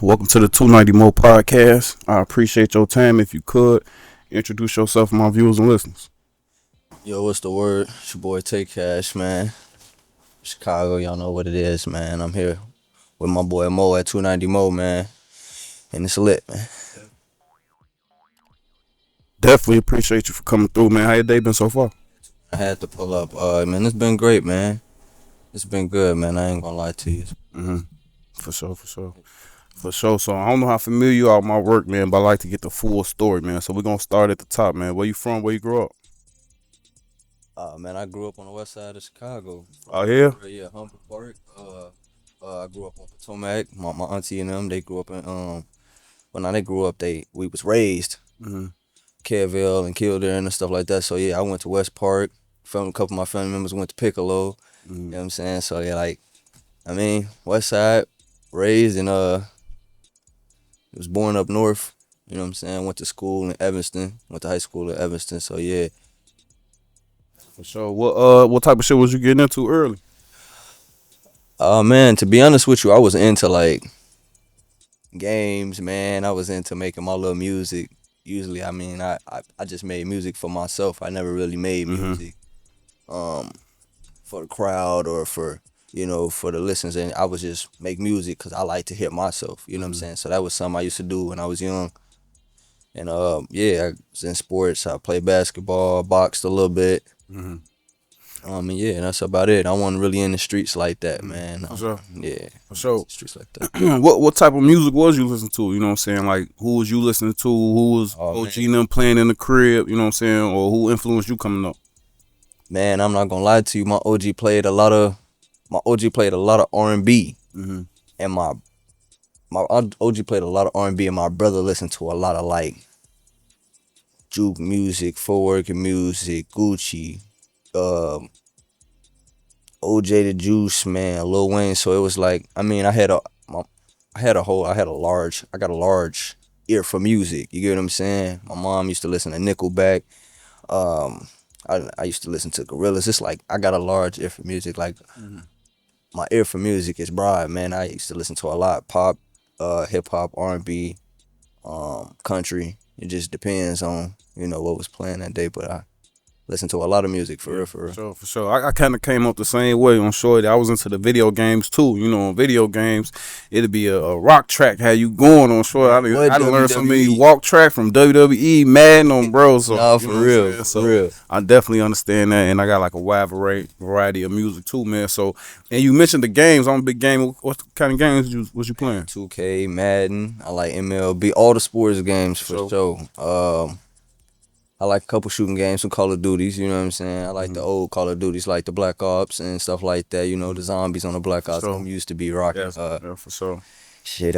Welcome to the 290 Mo podcast. I appreciate your time. If you could introduce yourself to my viewers and listeners. Yo, what's the word? It's your boy Take Cash, man. Chicago, y'all know what it is, man. I'm here with my boy Mo at 290 Mo, man. And it's lit, man. Definitely appreciate you for coming through, man. How your day been so far? I had to pull up. Man, it's been great, man. It's been good, man. I ain't gonna lie to you. Mm-hmm. For sure. So I don't know how familiar you are with my work, man, but I like to get the full story, man. So we're gonna start at the top, man. Where you from? Where you grew up? Man, I grew up on the west side of Chicago. Out here? Yeah, Humboldt Park. I grew up on Potomac. My auntie and them, they grew up in well, now they grew up. We was raised Mm-hmm. Kerrville and Kildare and stuff like that. So yeah, I went to West Park. A couple of my family members went to Piccolo. You know what I'm saying? So yeah, West Side, raised and was born up north. You know what I'm saying? Went to school in Evanston. Went to high school in Evanston. So yeah. For sure. What type of shit was you getting into early? Man, to be honest with you, I was into like games, man. I was into making my little music. Usually, I just made music for myself. I never really made music um for the crowd or for the listeners. And I would just make music because I like to hear myself. You know what I'm saying? So that was something I used to do when I was young. And yeah, I was in sports. I played basketball, boxed a little bit. Mm-hmm. And yeah, that's about it. I wasn't really in the streets like that, man. For sure. Yeah, For sure. streets like that. what type of music was you listening to? You know what I'm saying? Like, who was you listening to? Who was Oh, OG and them playing in the crib? You know what I'm saying? Or who influenced you coming up? Man, I'm not gonna lie to you. My OG played a lot of R&B, Mm-hmm. and my OG played a lot of R&B, and my brother listened to a lot of like juke music, footwork music, Gucci, um, OJ the Juice, man, Lil Wayne. So it was like, I got a large ear for music. You get what I'm saying? My mom used to listen to Nickelback. Um, I used to listen to Gorillaz. It's like I got a large ear for music. Like my ear for music is broad, man. I used to listen to a lot pop, hip hop, R&B, country. It just depends on what was playing that day, but I listen to a lot of music for real, for real. For sure. I kind of came up the same way on Shorty. I was into the video games too. You know, on video games, it'd be a rock track. How you going on Shorty? I done learned so many walk track from WWE, Madden on bro. So Nah, you for know what I'm real, saying? for So real. I definitely understand that, and I got like a wide variety of music too, man. So, and you mentioned the games. I'm a big game. What kind of games was you playing? 2K, Madden. I like MLB, all the sports games for sure. I like a couple shooting games, some Call of Duties, you know what I'm saying? I like the old Call of Duties, like the Black Ops and stuff like that, the zombies on the Black Ops. sure. Them used to be rocking. Yeah, for sure. Shit,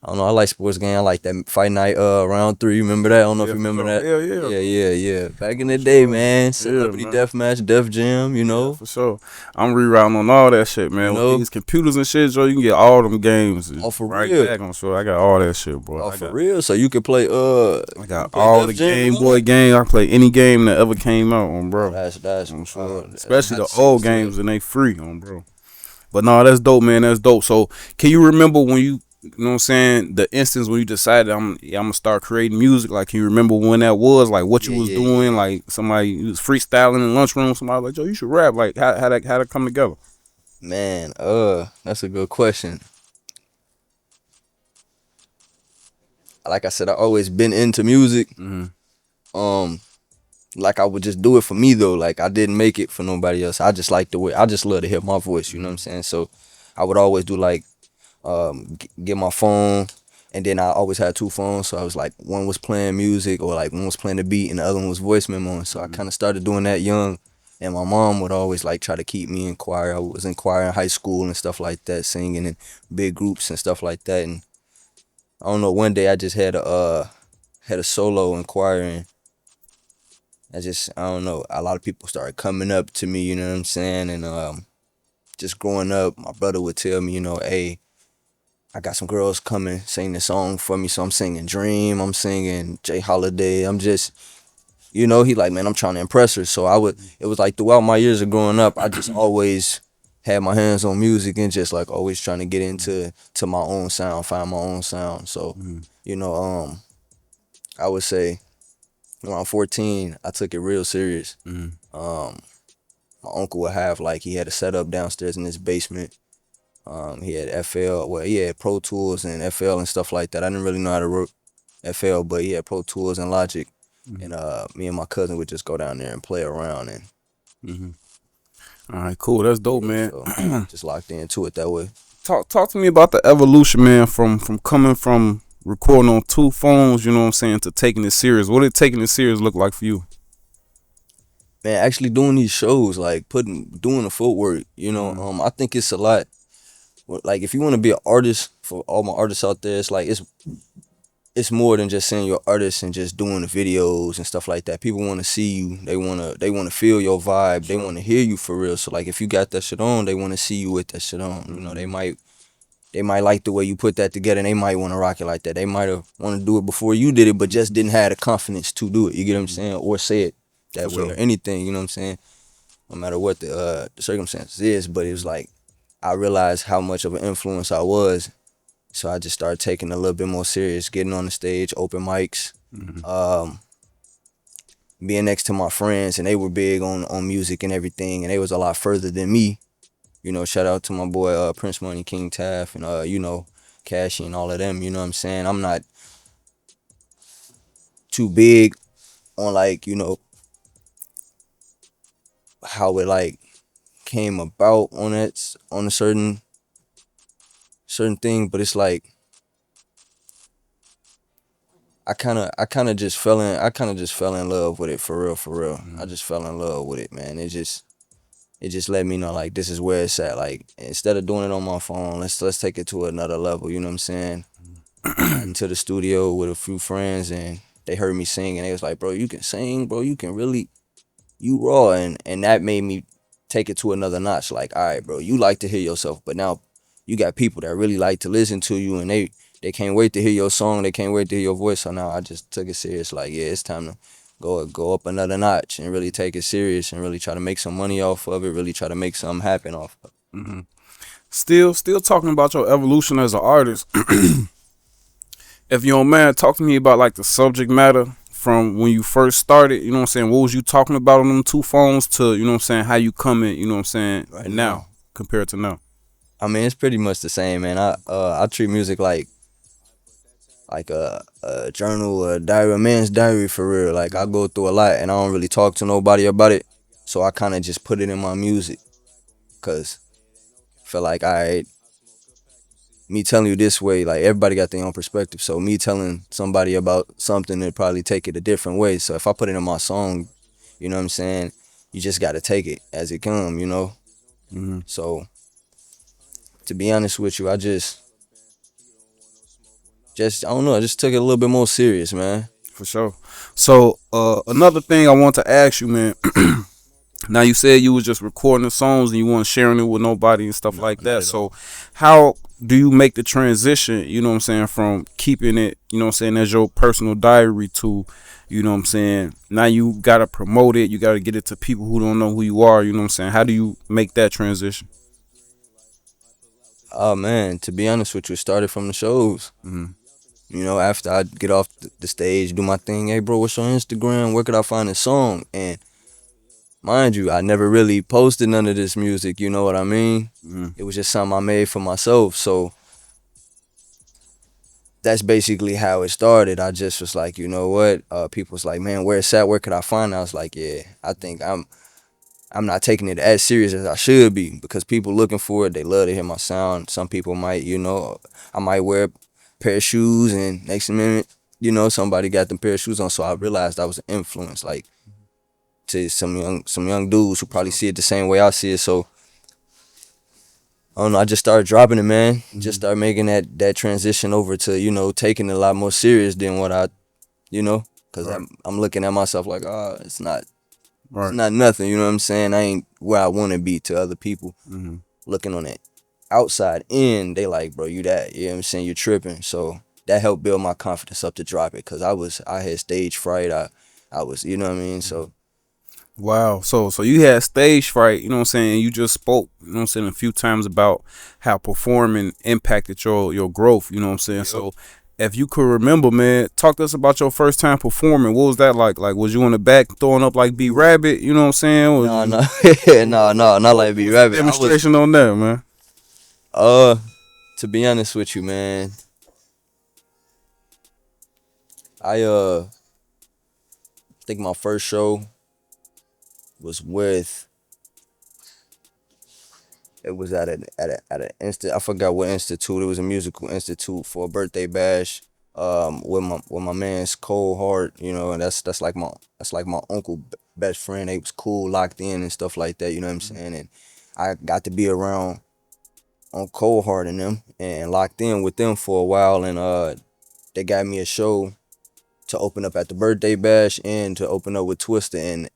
I don't know, I like sports game. I like that Fight Night round 3, remember that? I don't know if Yeah, you for remember sure. that. Yeah. Yeah. Back in the day, man. Celebrity man. Deathmatch, Def Jam, Yeah, for sure. I'm rerouting on all that shit, man. you With know? these computers and shit, Joe, you can get all them games Oh, for right real. back on sure. I got all that shit, bro. Oh, for real? So you could play I got play all Def the Jam Game and all Boy that? game. I play any game that ever came out on, bro. That's On sure. that's Especially the not old serious. games and they free on, bro. But no, that's dope, man. That's dope. So, can you remember when you know what I'm saying, the instance when you decided I'm gonna start creating music? Like, can you remember when that was? Like, what you was doing? Like, somebody you was freestyling in the lunchroom. Somebody was like, Joe, you should rap. Like, how that come together? Man, that's a good question. Like I said, I always been into music. Mm-hmm. Um, like I would just do it for me though. Like I didn't make it for nobody else. I just like the way I just love to hear my voice. You know what I'm saying? So I would always do like get my phone, and then I always had two phones. So I was like one was playing music or like one was playing the beat, and the other one was voice memoing. So I kind of started doing that young. And my mom would always like try to keep me in choir. I was in choir in high school and stuff like that, singing in big groups and stuff like that. And I don't know. One day I just had a solo in choir, and I don't know. A lot of people started coming up to me. You know what I'm saying? And just growing up, my brother would tell me, hey, I got some girls coming sing this song for me. So I'm singing Dream. I'm singing Jay Holiday. I'm just, he like, man, I'm trying to impress her. So it was like throughout my years of growing up, I just always had my hands on music and just like always trying to get into my own sound, find my own sound. So, you know, I would say around 14, I took it real serious. My uncle would have he had a setup downstairs in his basement. He had FL, well, he had Pro Tools and FL and stuff like that. I didn't really know how to work FL, but he had Pro Tools and Logic. And me and my cousin would just go down there and play around and All right, cool. That's dope, man. so just locked into it that way. Talk to me about the evolution, man, from coming from recording on 2 phones, you know what I'm saying, to taking it serious. What did taking it serious look like for you? Man, actually doing these shows, doing the footwork, you know, I think it's a lot. Like, if you want to be an artist, for all my artists out there, it's like it's more than just saying you're an artist and just doing the videos and stuff like that. People want to see you. They want to feel your vibe. They want to hear you for real. So like, if you got that shit on, they want to see you with that shit on. You know, they might like the way you put that together, and they might want to rock it like that. They might have want to do it before you did it, but just didn't have the confidence to do it. You get what I'm saying? Or say it that way, or anything. You know what I'm saying? No matter what the circumstances is. But it was like, I realized how much of an influence I was. So I just started taking it a little bit more serious, getting on the stage, open mics, being next to my friends, and they were big on music and everything, and they was a lot further than me. You know, shout out to my boy Prince Money, King Taff, and you know, Cashy and all of them. You know what I'm saying? I'm not too big on you know, how it came about on a certain thing, but it's like I kind of just fell in love with it for real. I just fell in love with it, man. It just let me know this is where it's at. Like, instead of doing it on my phone, let's take it to another level. You know what I'm saying? Into the studio with a few friends, and they heard me sing, and they was like, "Bro, you can sing, bro. You can really, you raw," and that made me take it to another notch. Like, all right, bro, you like to hear yourself, but now you got people that really like to listen to you, and they can't wait to hear your song. They can't wait to hear your voice. So now I just took it serious. Like, yeah, it's time to go up another notch and really take it serious and really try to make some money off of it. Really try to make something happen off of it. Still talking about your evolution as an artist. If you don't mind, talk to me about the subject matter from when you first started. You know what I'm saying? What was you talking about on them 2 phones to, you know what I'm saying, how you coming, you know what I'm saying, right now compared to now? I mean, it's pretty much the same, man. I treat music like a journal, a diary, a man's diary for real. Like, I go through a lot and I don't really talk to nobody about it. So I kind of just put it in my music. Cause I feel like, all right, me telling you this way, everybody got their own perspective. So me telling somebody about something, they'd probably take it a different way. So if I put it in my song, you know what I'm saying, you just got to take it as it come, you know? So to be honest with you, I just I don't know, I just took it a little bit more serious, man. For sure. So another thing I want to ask you, man. Now, you said you was just recording the songs and you weren't sharing it with nobody and stuff like that. So how do you make the transition, you know what I'm saying, from keeping it, you know what I'm saying, as your personal diary to, you know what I'm saying, now you got to promote it, you got to get it to people who don't know who you are, you know what I'm saying? How do you make that transition? Oh, man, to be honest with you, it started from the shows. You know, after I get off the stage, do my thing, hey, bro, what's your Instagram? Where could I find this song? And mind you, I never really posted none of this music, you know what I mean? It was just something I made for myself. So that's basically how it started. I just was like, you know what? People was like, man, where it's at? Where could I find it? I was like, yeah, I think I'm not taking it as serious as I should be, because people looking for it, they love to hear my sound. Some people might, you know, I might wear a pair of shoes and next minute, you know, somebody got them pair of shoes on. So I realized I was an influence, to some young dudes who probably see it the same way I see it. So I don't know, I just started dropping it, man. Just started making that transition over to, you know, taking it a lot more serious than what I, you know, because I'm looking at myself like, it's not nothing, you know what I'm saying? I ain't where I want to be to other people. Looking on it outside in, they like, bro, you that, you know what I'm saying, you're tripping. So that helped build my confidence up to drop it, because I had stage fright. I was, you know what I mean? So Wow. So you had stage fright, you know what I'm saying? You just spoke, you know what I'm saying, a few times about how performing impacted your growth, you know what I'm saying? Yep. So if you could remember, man, talk to us about your first time performing. What was that like? Like, was you on the back throwing up like B Rabbit, you know what I'm saying? Was No, you no, no, no, not like B What's the Rabbit. I was demonstration on that, man? uh to be honest with you, man, I think my first show was with it was at an I forgot what institute. It was a musical institute for a birthday bash. With my man's Cold Heart, you know, and that's like my uncle best friend. They was cool, locked in and stuff like that. You know what I'm saying? And I got to be around on Cold Heart and them and locked in with them for a while. And they got me a show to open up at the birthday bash and to open up with Twister. And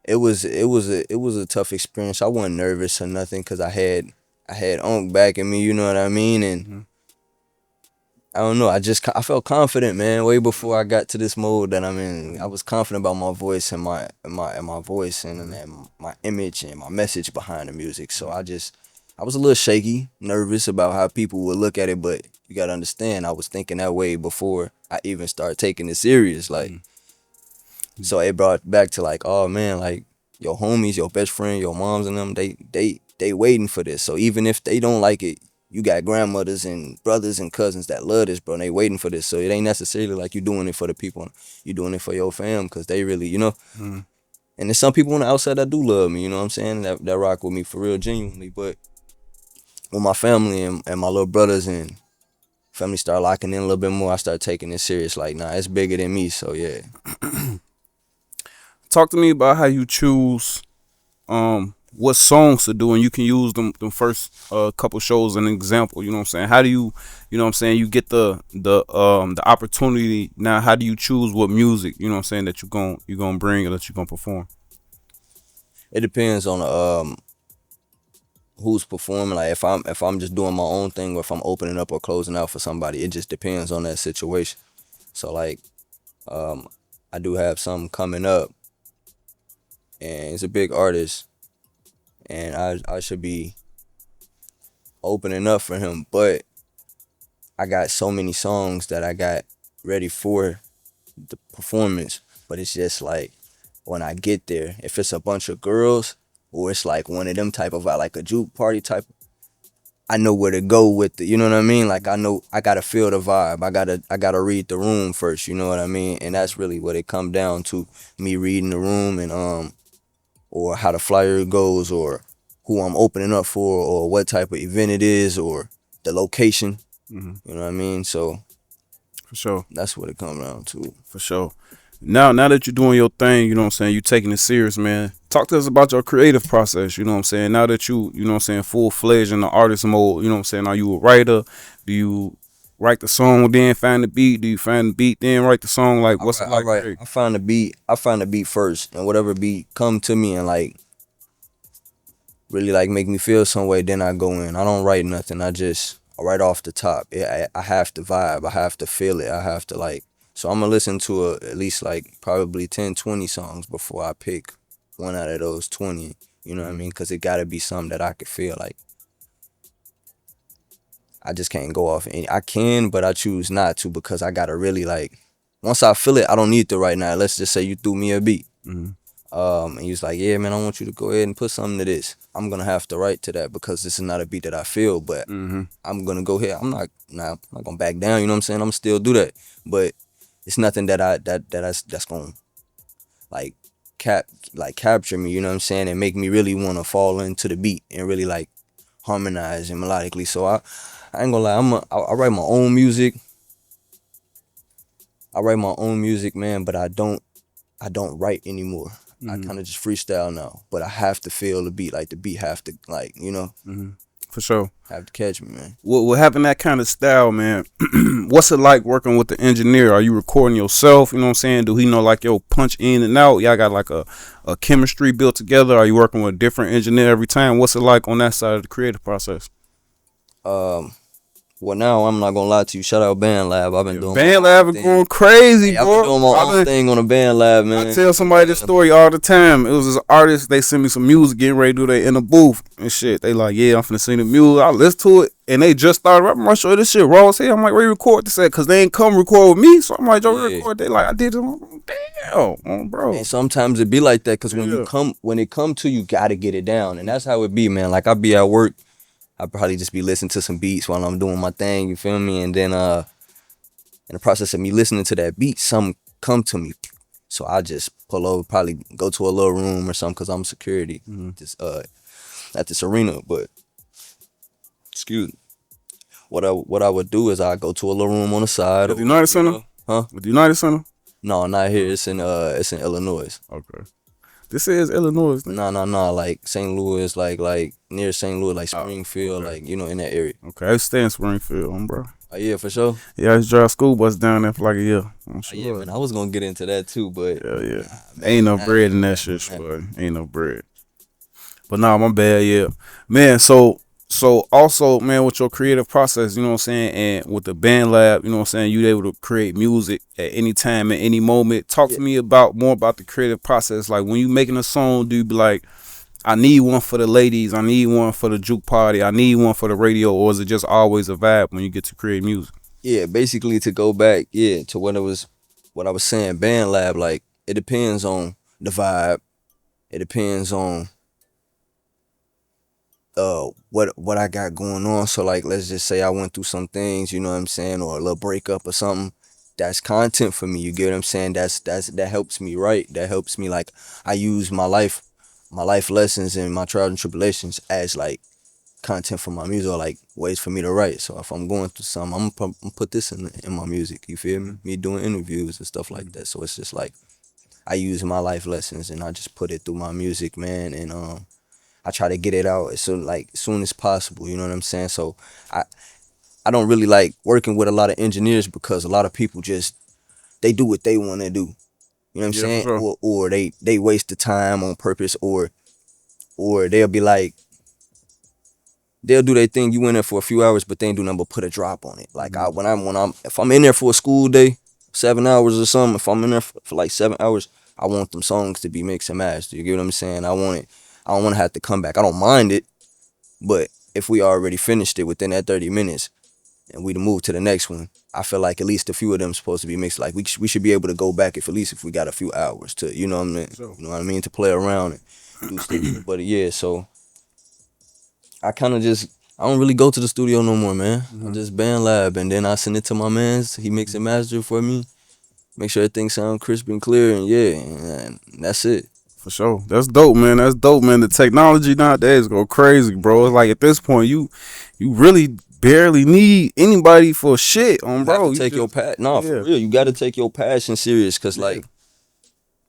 it was a tough experience. I wasn't nervous or nothing because I had Unc backing me, you know what I mean? And Mhm. I don't know, I felt confident, man, way before I got to this mode that I'm in. I was confident about my voice and my voice and my image and my message behind the music. So I was a little shaky, nervous about how people would look at it, but you gotta understand I was thinking that way before I even started taking it serious. Like, so it brought back to like, oh man, like your homies, your best friend, your moms and them, they waiting for this. So even if they don't like it, you got grandmothers and brothers and cousins that love this, bro. And they waiting for this. So it ain't necessarily like you doing it for the people. You doing it for your fam because they really, you know. Mhm. And there's some people on the outside that do love me, you know what I'm saying? That rock with me for real, genuinely. But when my family and my little brothers and family start locking in a little bit more, I start taking it serious. Like, nah, it's bigger than me. So yeah. Talk to me about how you choose what songs to do, and you can use them first couple shows as an example. You know what I'm saying? How do you know what I'm saying, you get the opportunity. Now how do you choose what music, you know what I'm saying, that you gonna bring or that you gonna perform? It depends on who's performing. Like if I'm just doing my own thing or if I'm opening up or closing out for somebody, it just depends on that situation. So like um I do have something coming up and it's a big artist and I should be opening up for him, but I got so many songs that I got ready for the performance, but it's just like when I get there, if it's a bunch of girls or it's like one of them type of like a juke party type, I know where to go with it. You know what I mean? Like I know I gotta feel the vibe. I gotta read the room first. You know what I mean? And that's really what it come down to. Me reading the room and or how the flyer goes or who I'm opening up for or what type of event it is or the location. Hmm. You know what I mean? So For sure. that's what it comes down to. For sure. Now that you're doing your thing, you know what I'm saying, you taking it serious, man. Talk to us about your creative process, you know what I'm saying? Now that you know what I'm saying, full fledged in the artist mode, you know what I'm saying? Are you a writer? Do you write the song then find the beat? Do you find the beat then write the song? Like what's it All like? right. I find the beat first, and whatever beat come to me and like really like make me feel some way, then I go in. I don't write nothing. I write off the top. I have to vibe. I have to feel it. I have to like. So I'm gonna listen to at least like probably 10, 20 songs before I pick one out of those 20. You know what I mean? Because it gotta be something that I could feel like. I just can't go off any. I can, but I choose not to because I gotta really like. Once I feel it, I don't need to right now. Let's just say you threw me a beat. Mm-hmm. And he was like, yeah, man, I want you to go ahead and put something to this. I'm gonna have to write to that because this is not a beat that I feel, but Mm-hmm. I'm gonna go ahead. I'm not gonna back down, you know what I'm saying? I'm still do that. But it's nothing that's gonna like capture me, you know what I'm saying, and make me really wanna fall into the beat and really like harmonize and melodically. So I ain't gonna lie, I write my own music. I write my own music, man, but I don't write anymore. I Mm-hmm. kind of just freestyle now, but I have to feel the beat. Like the beat have to like, you know, Mm-hmm. For sure. have to catch me, man. With having that kind of style, man, what's it like working with the engineer? Are you recording yourself? You know what I'm saying? Do he know like yo punch in and out? Y'all got like a chemistry built together? Are you working with a different engineer every time? What's it like on that side of the creative process? Um, Well, now I'm not gonna lie to you. Shout out Band Lab. I've been doing Band my Lab own is thing. going crazy, Hey, I've bro. been doing my own thing on the Band Lab, man. I tell somebody this story all the time. It was this artist, they sent me some music, getting ready to do they in the booth and shit. They like, yeah, I'm finna sing the music. I listen to it, and they just started rapping. I'm sure this shit raw as hell. I'm like, where you record this at? Cause they ain't come record with me. So I'm like, yo, Yeah. record. They like, I did it. Damn, bro. And sometimes it be like that because Yeah. when it come to you, gotta get it down, and that's how it be, man. Like I be at work, I probably just be listening to some beats while I'm doing my thing. You feel me? And then in the process of me listening to that beat, some come to me. So I just pull over, probably go to a little room or something because I'm security just at this arena. But excuse me. What I would do is I go to a little room on the side. At the United Center? Huh? With the United Center? No, not here. It's in Illinois. Okay. This is Illinois. No, like St. Louis, like near St. Louis, like Springfield, okay. like in that area. Okay, I stay in Springfield, bro. Oh yeah, for sure. Yeah, I just drive school bus down there for like a year. I'm Oh, sure. yeah, man. I was gonna get into that too, but Yeah. Ain't no bread in that shit, boy. Ain't no bread. But nah, my bad, yeah. Man, so also, man, with your creative process, you know what I'm saying, and with the Band Lab, you know what I'm saying, you able to create music at any time, at any moment. Talk to me more about the creative process. Like when you making a song, do you be like, I need one for the ladies, I need one for the juke party, I need one for the radio, or is it just always a vibe when you get to create music? yeah, basically to go back, to what I was saying, Band Lab, like it depends on the vibe. It depends on what I got going on. So like let's just say I went through some things, you know what I'm saying, or a little breakup or something. That's content for me. You get what I'm saying? That helps me write. That helps me, like I use my life lessons and my trials and tribulations as like content for my music, or like ways for me to write. So if I'm going through something, I'm gonna put this in my music. You feel me? Me doing interviews and stuff like that. So it's just like I use my life lessons and I just put it through my music, man. And I try to get it out as soon as possible. You know what I'm saying? So I don't really like working with a lot of engineers because a lot of people just they do what they want to do. You know what I'm Yeah, saying? for sure. Or they waste the time on purpose, or they'll be like, they'll do their thing. You in there for a few hours, but they ain't do nothing but put a drop on it. Like if I'm in there for a school day, 7 hours or something. If I'm in there for like 7 hours, I want them songs to be mixed and matched. You get what I'm saying? I want it. I don't want to have to come back. I don't mind it, but if we already finished it within that 30 minutes and we to move to the next one, I feel like at least a few of them supposed to be mixed. Like we should be able to go back if we got a few hours to, you know what I mean? Sure. You know what I mean? To play around and do stuff. But yeah, so I kind of I don't really go to the studio no more, man. I just Band Lab, and then I send it to my mans. He mix and master for me, make sure everything sound crisp and clear, and and that's it. For sure. That's dope, man. That's dope, man. The technology nowadays go crazy, bro. It's like at this point, you really barely need anybody for shit on, bro. You take your Yeah. for real. You got to take your passion serious, cause like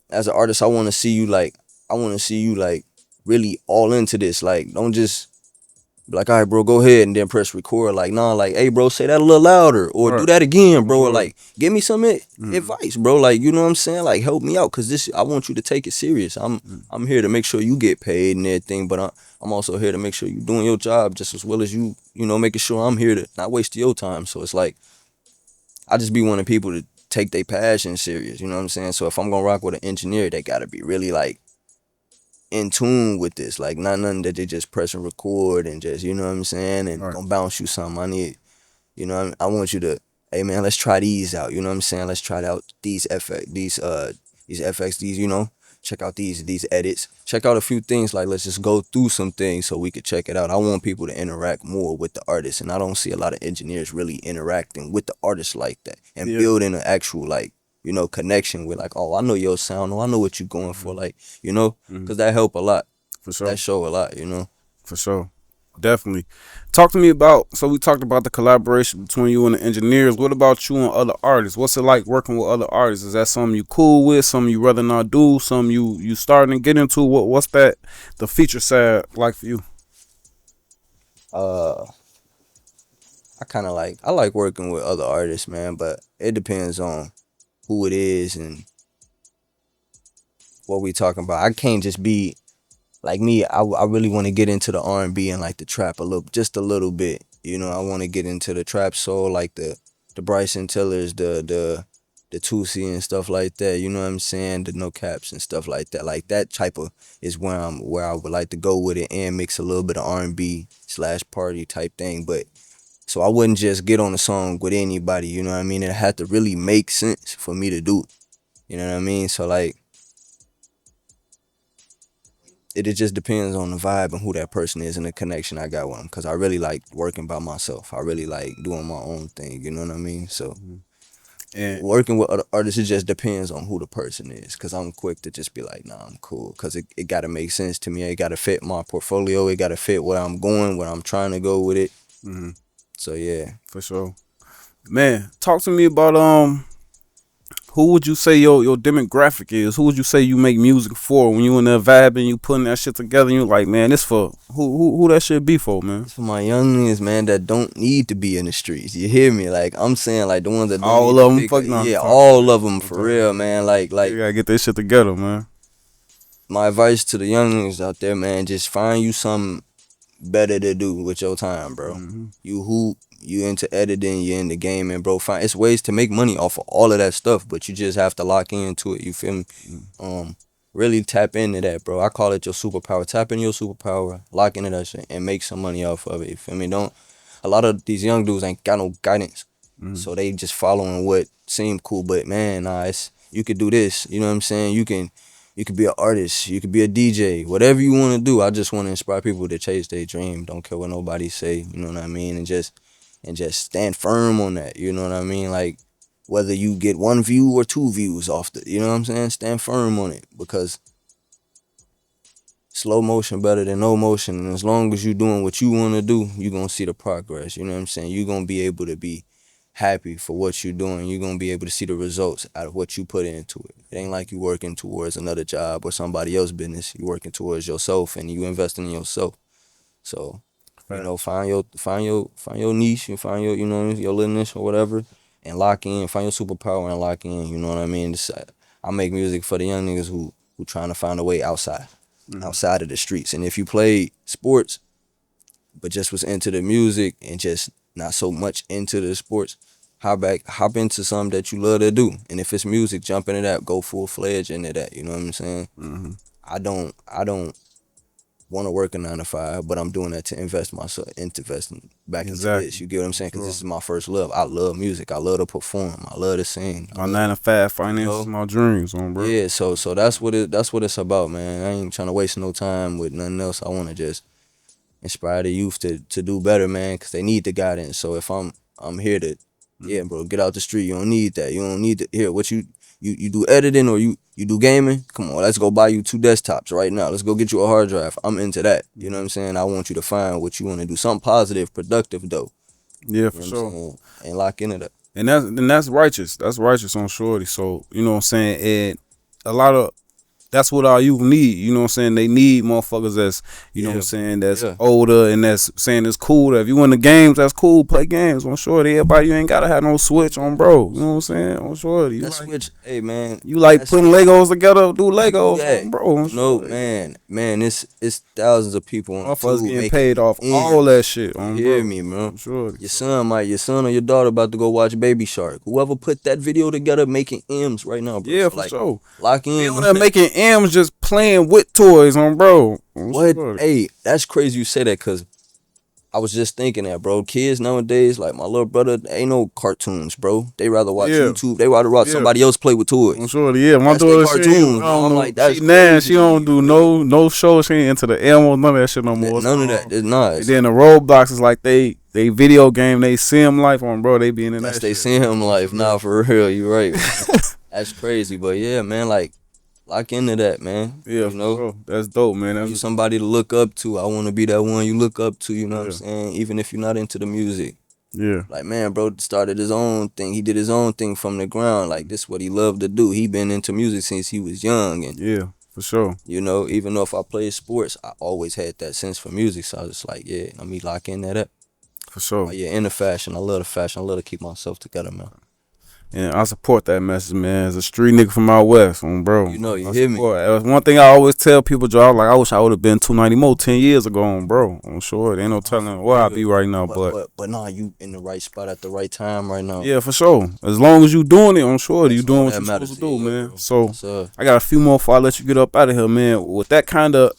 as an artist, I want to see you like really all into this. Like don't just be like, all right, bro, go ahead and then press record. Like, nah, like, hey, bro, say that a little louder, or do Right. that again, bro. Or Right. like, give me some advice, bro. Like, you know what I'm saying? Like, help me out, cause I want you to take it serious. I'm here to make sure you get paid and everything, but I'm also here to make sure you're doing your job just as well as you know, making sure I'm here to not waste your time. So it's like, I just be wanting people to take their passion serious. You know what I'm saying? So if I'm gonna rock with an engineer, they gotta be really like in tune with this, like not nothing that they just press and record and just, you know what I'm saying, and Right. gonna bounce you something. I need, you know, I want you to, hey man, let's try these out. You know what I'm saying? Let's try out these FX, these, you know, check out these edits, check out a few things. Like let's just go through some things so we could check it out. I want people to interact more with the artists, and I don't see a lot of engineers really interacting with the artists like that and Yeah. building an actual like, you know, connection with like, oh, I know your sound, or I know what you're going for, like, you know, because that help a lot. For sure. That show a lot, you know. For sure. Definitely. Talk to me about, so we talked about the collaboration between you and the engineers. What about you and other artists? What's it like working with other artists? Is that something you cool with? Something you rather not do? Something you starting to get into? What's that, the feature side like for you? I like working with other artists, man, but it depends on who it is and what we talking about. I can't just be like me. I really want to get into the R&B and like the trap just a little bit. You know, I want to get into the trap soul, like the Bryson Tillers, the Tusi and stuff like that. You know what I'm saying? The No Caps and stuff like that. Like that type of is where I would like to go with it, and mix a little bit of R&B / party type thing. But so I wouldn't just get on a song with anybody. You know what I mean? It had to really make sense for me to do it. You know what I mean? So like, it just depends on the vibe and who that person is and the connection I got with them. Cause I really like working by myself. I really like doing my own thing. You know what I mean? So And working with other artists, it just depends on who the person is. Cause I'm quick to just be like, nah, I'm cool. Cause it gotta make sense to me. It gotta fit my portfolio. It gotta fit where I'm going, where I'm trying to go with it. So yeah. for sure, man. Talk to me about who would you say your demographic is? Who would you say you make music for when you in there vibing, you putting that shit together, and you like, man, this for who that shit be for, man? It's for my youngins, man, that don't need to be in the streets. You hear me? Like I'm saying, like the ones that don't All need of to them, pick fuck up- no. yeah, all of them for real, man. Like You gotta get this shit together, man. my advice to the youngins out there, man, just find you something better to do with your time, bro. You hoop, you into editing, you into gaming, bro. Find it's ways to make money off of all of that stuff, but you just have to lock into it. You feel me? Really tap into that, bro. I call it your superpower. Tap in your superpower, lock into that shit, and make some money off of it. You feel me? Don't. A lot of these young dudes ain't got no guidance, so they just following what seem cool. But man, nah, it's you could do this. You know what I'm saying? You could be an artist. You could be a DJ. Whatever you want to do. I just want to inspire people to chase their dream. Don't care what nobody say. You know what I mean? And just stand firm on that. You know what I mean? Like whether you get 1 view or 2 views off the, you know what I'm saying? Stand firm on it, because slow motion better than no motion. And as long as you doing what you want to do, you gonna see the progress. You know what I'm saying? You gonna be able to be happy for what you're doing. You're gonna be able to see the results out of what you put into it. It ain't like you working towards another job or somebody else's business. You working towards yourself, and you investing in yourself. So, you know, find your niche, and find your, you know, your little niche or whatever, and lock in. Find your superpower and lock in. You know what I mean? I make music for the young niggas who trying to find a way outside of the streets. And if you play sports, but just was into the music and just not so much into the sports, hop into something that you love to do. And if it's music, jump into that, go full fledged into that. You know what I'm saying? I don't want to work a 9 to 5, but I'm doing that to invest myself, investing back into this. You get what I'm saying? Because this is my first love. I love music. I love to perform. I love to sing. My 9 to 5 finances, my dreams, on bro. Yeah, so that's what it's about, man. I ain't trying to waste no time with nothing else. I want to just inspire the youth to do better, man, because they need the guidance. So if I'm here to, yeah, bro, get out the street. You don't need that. You don't need to hear what you do editing, or you do gaming. Come on, let's go buy you 2 desktops right now. Let's go get you a hard drive. I'm into that. You know what I'm saying? I want you to find what you want to do, something positive, productive, though. Yeah, for You know sure. what I'm saying? And lock into that. And that's righteous. That's righteous on shorty. So, you know what I'm saying? And a lot of that's what our youth need. You know what I'm saying? They need motherfuckers that's, you know what I'm saying, that's older and that's saying it's cool. That if you in the games, that's cool. Play games on shorty. Everybody, you ain't gotta have no switch on bro. You know what I'm saying? On shorty. That switch, hey man. You like putting Legos together, do Legos, on bro. On No, shorty. man, it's thousands of people on Motherfuckers YouTube getting paid off all that shit on You bro. hear me, bro? Shorty. Your son or your daughter about to go watch Baby Shark. Whoever put that video together making M's right now, bro. Yeah, So, for like, sure. Lock in. People that making M's just playing with toys on bro. On What? shorty. Hey, that's crazy you say that, because I was just thinking that, bro. Kids nowadays, like my little brother, ain't no cartoons, bro. They rather watch YouTube. They rather watch somebody else play with toys. I'm sure, yeah. My That's their daughter, cartoons, I bro. don't I'm know. like, that's She she crazy. don't do no show. She ain't into the Elmo, none of that shit no more. None of that. It's not. And then the Roblox is like they video game, they sim life on bro. They be in That's that they shit. see him life. Nah, for real. You right. That's crazy. But yeah, man, like, lock into that, man. Yeah, you know, bro. That's dope, man. you That's somebody to look up to. I want to be that one you look up to. You know what I'm saying? Even if you're not into the music. yeah, Like, man, bro started his own thing. He did his own thing from the ground. Like, this is what he loved to do. He been into music since he was young. And, yeah, for sure. you know, even though if I played sports, I always had that sense for music. So I was just like, yeah, let me lock in that up. For sure. Yeah, into fashion. I love the fashion. I love to keep myself together, man. And I support that message, man. As a street nigga from out west, bro. You know, you I hear me? support. That's one thing I always tell people, Joe. Like, I wish I would have been 290 more 10 years ago, bro. I'm sure. There ain't no telling where I be right now, But nah, you in the right spot at the right time right now. yeah, for sure. As long as you doing it, I'm sure you That's doing all what that you matters supposed to do, to you, man. bro. So So I got a few more before I let you get up out of here, man. With that kind of,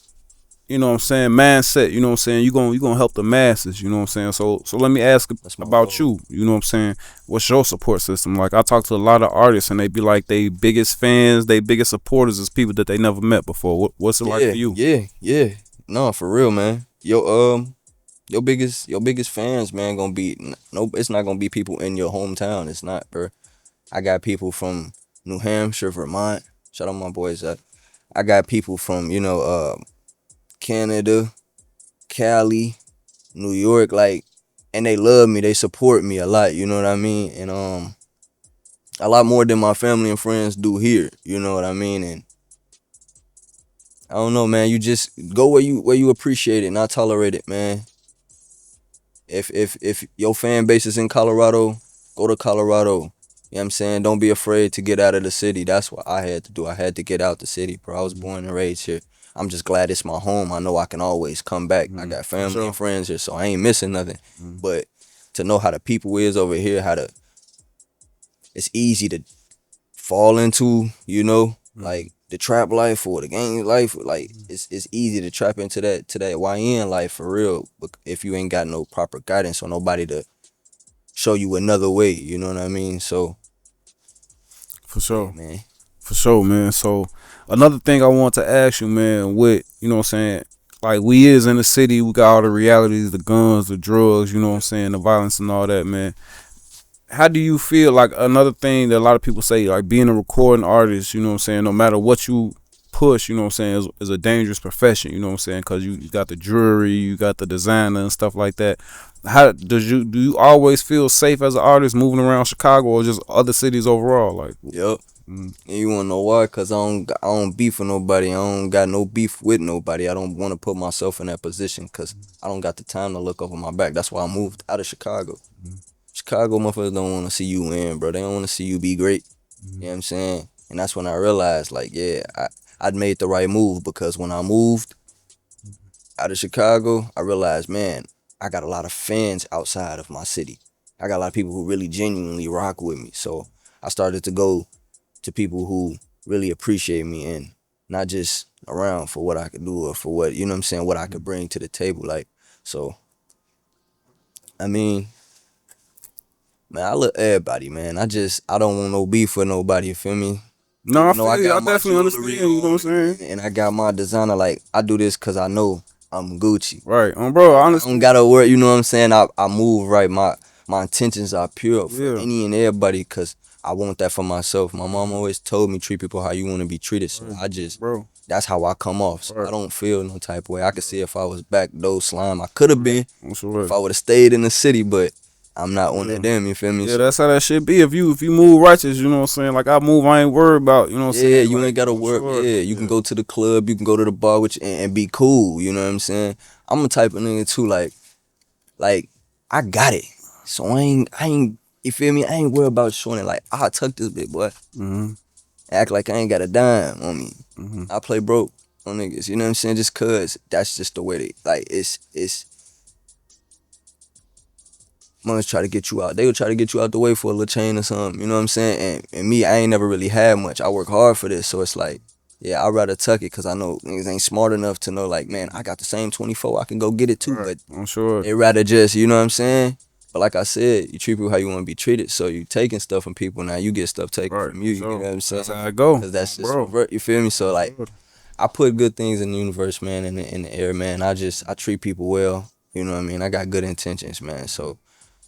you know what I'm saying, mindset, you know what I'm saying, you gonna help the masses, you know what I'm saying. So let me ask that's my about goal. you know what I'm saying. What's your support system? Like, I talk to a lot of artists and they be like, they biggest fans, they biggest supporters is people that they never met before. What's it like Yeah, for you? yeah. No, for real, man. Your biggest fans, man, gonna be no. It's not gonna be people in your hometown. It's not, bro. I got people from New Hampshire, Vermont. Shout out my boys. I got people from Canada, Cali, New York, like, and they love me. They support me a lot. You know what I mean? And a lot more than my family and friends do here. You know what I mean? And I don't know, man. You just go where you appreciate it, not tolerate it, man. If your fan base is in Colorado, go to Colorado. You know what I'm saying? Don't be afraid to get out of the city. That's what I had to do. I had to get out the city, bro. I was born and raised here. I'm just glad it's my home. I know I can always come back. I got For family sure. and friends here, so I ain't missing nothing. Mm. But to know how the people is over here, it's easy to fall into, like the trap life or the gang life. Like it's easy to trap into that YN life for real. But if you ain't got no proper guidance or nobody to show you another way, you know what I mean? So For yeah, sure. man. For sure, man. So another thing I want to ask you, man, with, you know what I'm saying, like, we is in the city, we got all the realities, the guns, the drugs, you know what I'm saying, the violence and all that, man. How do you feel, like, another thing that a lot of people say, like, being a recording artist, you know what I'm saying, no matter what you push, you know what I'm saying, is a dangerous profession, you know what I'm saying, because you got the jewelry, you got the designer and stuff like that. How do you always feel safe as an artist moving around Chicago or just other cities overall? Like, Yep. mm, And you wanna know why? Cause I don't beef with nobody. I don't got no beef with nobody. I don't want to put myself in that position. Cause I don't got the time to look over my back. That's why I moved out of Chicago. Chicago motherfuckers don't want to see you win, bro. They don't want to see you be great. You know what I'm saying? And that's when I realized, like, yeah, I'd made the right move, because when I moved out of Chicago, I realized, man, I got a lot of fans outside of my city. I got a lot of people who really genuinely rock with me. So I started to go to people who really appreciate me and not just around for what I could do or for what, you know what I'm saying, what I could bring to the table. Like, so, I mean, man, I love everybody, man. I don't want no beef with nobody, you feel me? no, I Even though I feel you. I got my definitely jewelry understand. You know what I'm on saying? and I got my designer, like, I do this because I know I'm Gucci. Right, bro. I I don't understand. gotta worry, you know what I'm saying? I move right. My intentions are pure for Yeah. any and everybody, because I want that for myself. My mom always told me, treat people how you want to be treated. So Bro. that's how I come off. So I Right. don't feel no type of way. I could see if I was back though slime, I could have been I'm sure. if I would have stayed in the city, but I'm not one Yeah. of them, you feel me? Yeah, So that's how that shit be. If you move righteous, you know what I'm saying. Like, I move, I ain't worried about. You know what I'm yeah, saying. you Like, ain't gotta I'm work. sure. Yeah, you can go to the club, you can go to the bar with and be cool, you know what I'm saying? I'm a type of nigga too, like I got it. So I ain't you feel me? I ain't worried about showing it. Like, I tuck this bit, boy. Mm-hmm. Act like I ain't got a dime on me. Mm-hmm. I play broke on niggas, you know what I'm saying? Just cause that's just the way they, like, it's mothers try to get you out. They would try to get you out the way for a little chain or something, you know what I'm saying? And me, I ain't never really had much. I work hard for this, so it's like, yeah, I'd rather tuck it, cause I know niggas ain't smart enough to know, like, man, I got the same 24, I can go get it too. Right. But I'm sure. they rather just, you know what I'm saying? But like I said, you treat people how you want to be treated. So you taking stuff from people, now you get stuff taken Right. from you. You So know what I'm saying? that's how I go, Cause that's just bro. you feel me? So like, I put good things in the universe, man, in the air, man. I treat people well. You know what I mean? I got good intentions, man. So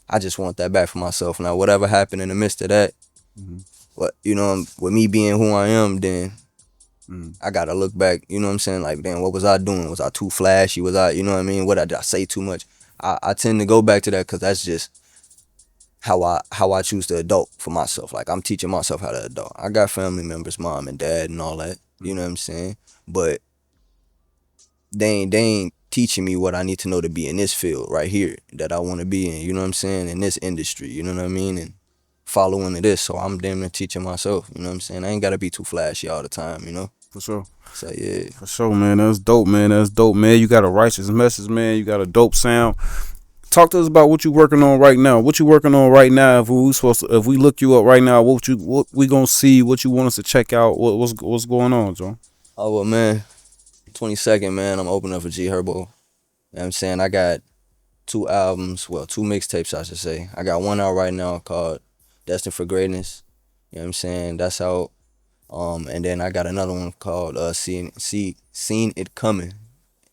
I just want that back for myself. Now, whatever happened in the midst of that, Mhm. what, with me being who I am, then Mm. I gotta look back. You know what I'm saying? Like, damn, what was I doing? Was I too flashy? Was I, you know what I mean? Did I say too much? I tend to go back to that, because that's just how I choose to adult for myself. Like, I'm teaching myself how to adult. I got family members, mom and dad and all that. You know what I'm saying? But they ain't teaching me what I need to know to be in this field right here that I want to be in. You know what I'm saying? In this industry. You know what I mean? And follow into this. So I'm damn near teaching myself. You know what I'm saying? I ain't gotta be too flashy all the time. You know. For sure. So yeah. For sure, man. That's dope, man. That's dope, man. You got a righteous message, man. You got a dope sound. Talk to us about what you working on right now. What you working on right now? If we look you up right now, what we gonna see? What you want us to check out? What's going on, John? Oh well, man. 22nd, man. I'm opening up for G Herbo. You know what I'm saying? I got 2 albums, well, 2 mixtapes, I should say. I got one out right now called Destined for Greatness. You know what I'm saying? That's out. And then I got another one called Seen It Coming.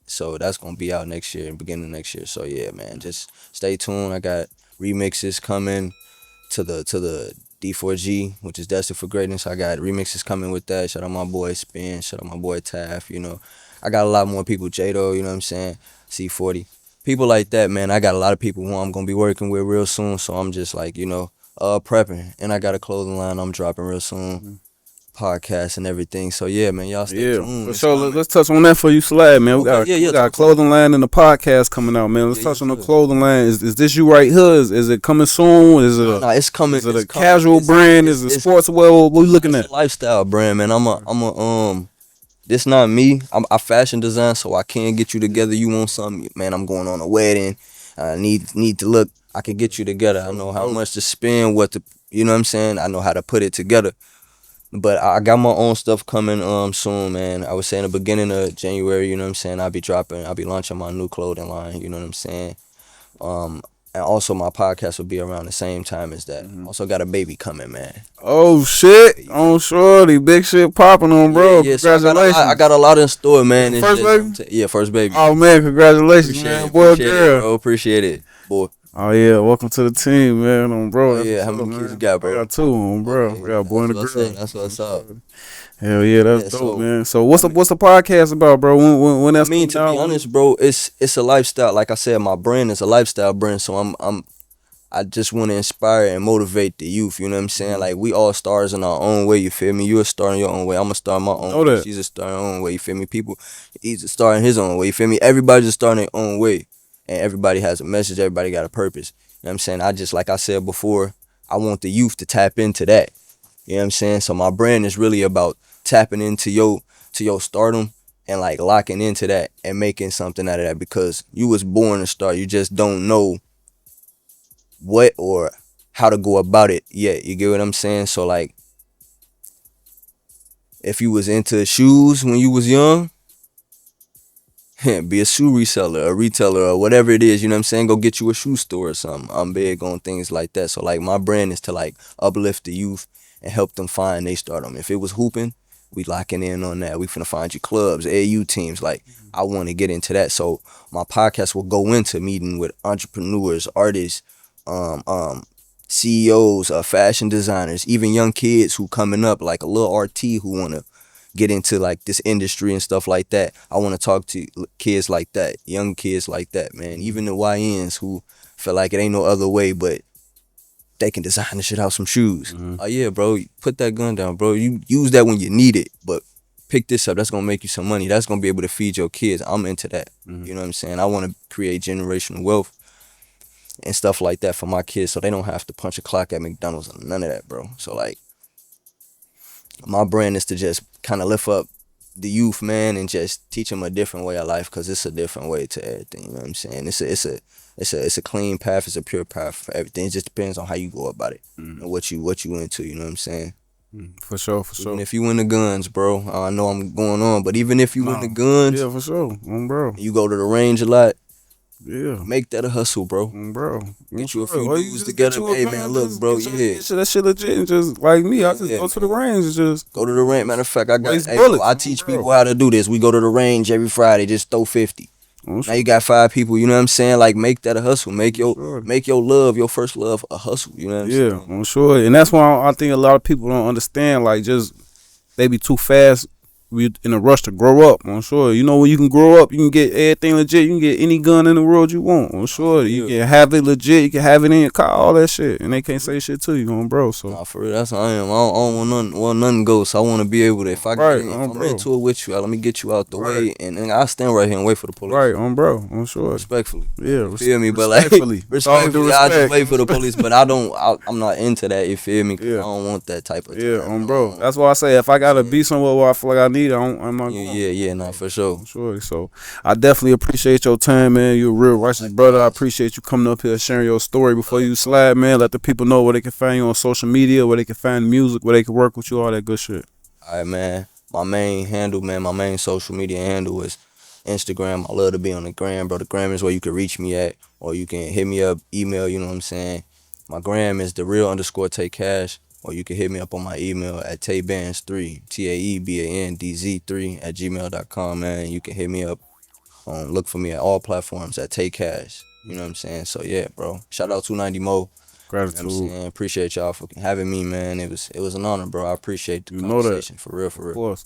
So that's gonna be out next year, beginning of next year. So yeah, man, just stay tuned. I got remixes coming to the D4G, which is Destined for Greatness. I got remixes coming with that. Shout out my boy Spin, shout out my boy Taff, you know. I got a lot more people, Jado, you know what I'm saying? C40. People like that, man. I got a lot of people who I'm gonna be working with real soon. So I'm just like, you know, prepping. And I got a clothing line I'm dropping real soon. Podcast and everything. So yeah, man, y'all stay tuned. So let's touch on that for you, Slab, man. We got a clothing line and the podcast coming out, man. Let's touch on the clothing line. Is this you right here? Is it coming soon? Is it it's coming. Is it a casual brand? Is it sportswear? What we looking at? A lifestyle brand, man. This not me. I'm a fashion design, so I can't get you together. You want something, man? I'm going on a wedding. I need to look. I can get you together. I know how much to spend, you know what I'm saying? I know how to put it together. But I got my own stuff coming soon, man. I would say in the beginning of January, you know what I'm saying? I'll be launching my new clothing line, you know what I'm saying? And also my podcast will be around the same time as that. Also got a baby coming, man. Oh shit. On shorty. Big shit popping on, bro. Yeah, congratulations. So I got a lot in store, man. First baby? Yeah, first baby. Oh man, congratulations, man. Boy, girl. Bro, appreciate it, boy. Oh yeah, welcome to the team, man. Bro. Oh, yeah, how many kids you got, bro? I got 2, bro. We got a boy and a girl. That's what's up. Hell yeah, that's dope, man. So what's the podcast about, bro? When that's to be honest, bro, it's a lifestyle. Like I said, my brand is a lifestyle brand, so I just want to inspire and motivate the youth. You know what I'm saying? Like we all stars in our own way. You feel me? You a star in your own way. I'm a star in my own way. She's a star in her own way. You feel me? He's a star in his own way. You feel me? Everybody's a star in their own way. And everybody has a message. Everybody got a purpose. You know what I'm saying? I just, like I said before, I want the youth to tap into that. You know what I'm saying? So my brand is really about tapping into your stardom and like locking into that and making something out of that, because you was born a star. You just don't know what or how to go about it yet. You get what I'm saying? So like, if you was into shoes when you was young, be a shoe reseller, a retailer, or whatever it is, you know what I'm saying? Go get you a shoe store or something. I'm big on things like that. So like my brand is to like uplift the youth and help them find their stardom. If it was hooping, we locking in on that. We finna find you clubs, AU teams. Like I want to get into that. So my podcast will go into meeting with entrepreneurs, artists, CEOs, fashion designers, even young kids who coming up, like a little RT who wanna get into like this industry and stuff like that. I want to talk to kids like that, young kids like that, man. Even the YNs who feel like it ain't no other way, but they can design the shit out some shoes. Oh yeah, bro, put that gun down, bro. You use that when you need it, but pick this up. That's gonna make you some money. That's gonna be able to feed your kids. I'm into that. You know what I'm saying? I want to create generational wealth and stuff like that for my kids, so they don't have to punch a clock at McDonald's and none of that, bro. So like, my brand is to just kind of lift up the youth, man, and just teach them a different way of life, because it's a different way to everything. You know what I'm saying? It's a clean path. It's a pure path for everything. It just depends on how you go about it and what you into. You know what I'm saying? For sure. Even if you in the guns, bro, I know I'm going on, but even if you in the guns, yeah, for sure, bro. You go to the range a lot. Yeah, make that a hustle, bro. Bro, get you a few dudes together. Hey man, look, bro, yeah, that shit legit. And just like me, I just go to the range and just go to the range. Matter of fact, I teach people how to do this. We go to the range every Friday, just throw 50. Now you got 5 people. You know what I'm saying? Like, make that a hustle. Make your love, your first love, a hustle. You know what I'm saying? Yeah, I'm sure. And that's why I think a lot of people don't understand. Like, just they be too fast we in a rush to grow up. I'm sure. You know when you can grow up, you can get everything legit. You can get any gun in the world you want. I'm sure. You can have it legit. You can have it in your car, all that shit, and they can't say shit to you, bro. So Nah, for real, that's how I am. I don't want nothing go. So I want to be able to. If I Right, get, if I'm bro. into it with you, let me get you out the Right. way, and then I stand right here and wait for the police. right, bro. I'm sure. Respectfully. Yeah, You feel me? But like respectfully. With all due respectfully, I just respect. wait for the police. But I'm not into that. You feel me? 'Cause Yeah. I don't want that type of. Yeah, time. bro. That's why I say if I gotta be somewhere where I feel like I need it, I'm not going. Yeah, nah, for sure. Sure. So I definitely appreciate your time, man. You're a real righteous brother. I appreciate you coming up here sharing your story before you slide, man. Let the people know where they can find you on social media, where they can find music, where they can work with you, all that good shit. All right, man. My main handle, man. My main social media handle is Instagram. I love to be on the gram, bro. The gram is where you can reach me at, or you can hit me up, email. You know what I'm saying? My gram is _Take Cash, or you can hit me up on my email at taebands3 TAEBANDZ3 @gmail.com, man. You can hit me up. Look for me at all platforms at Take Cash. You know what I'm saying? So yeah, bro. Shout out 290 Mo. You know Gratitude. what I'm saying? Appreciate y'all for having me, man. It was an honor, bro. I appreciate the You know that. conversation. For real, for real. Of course.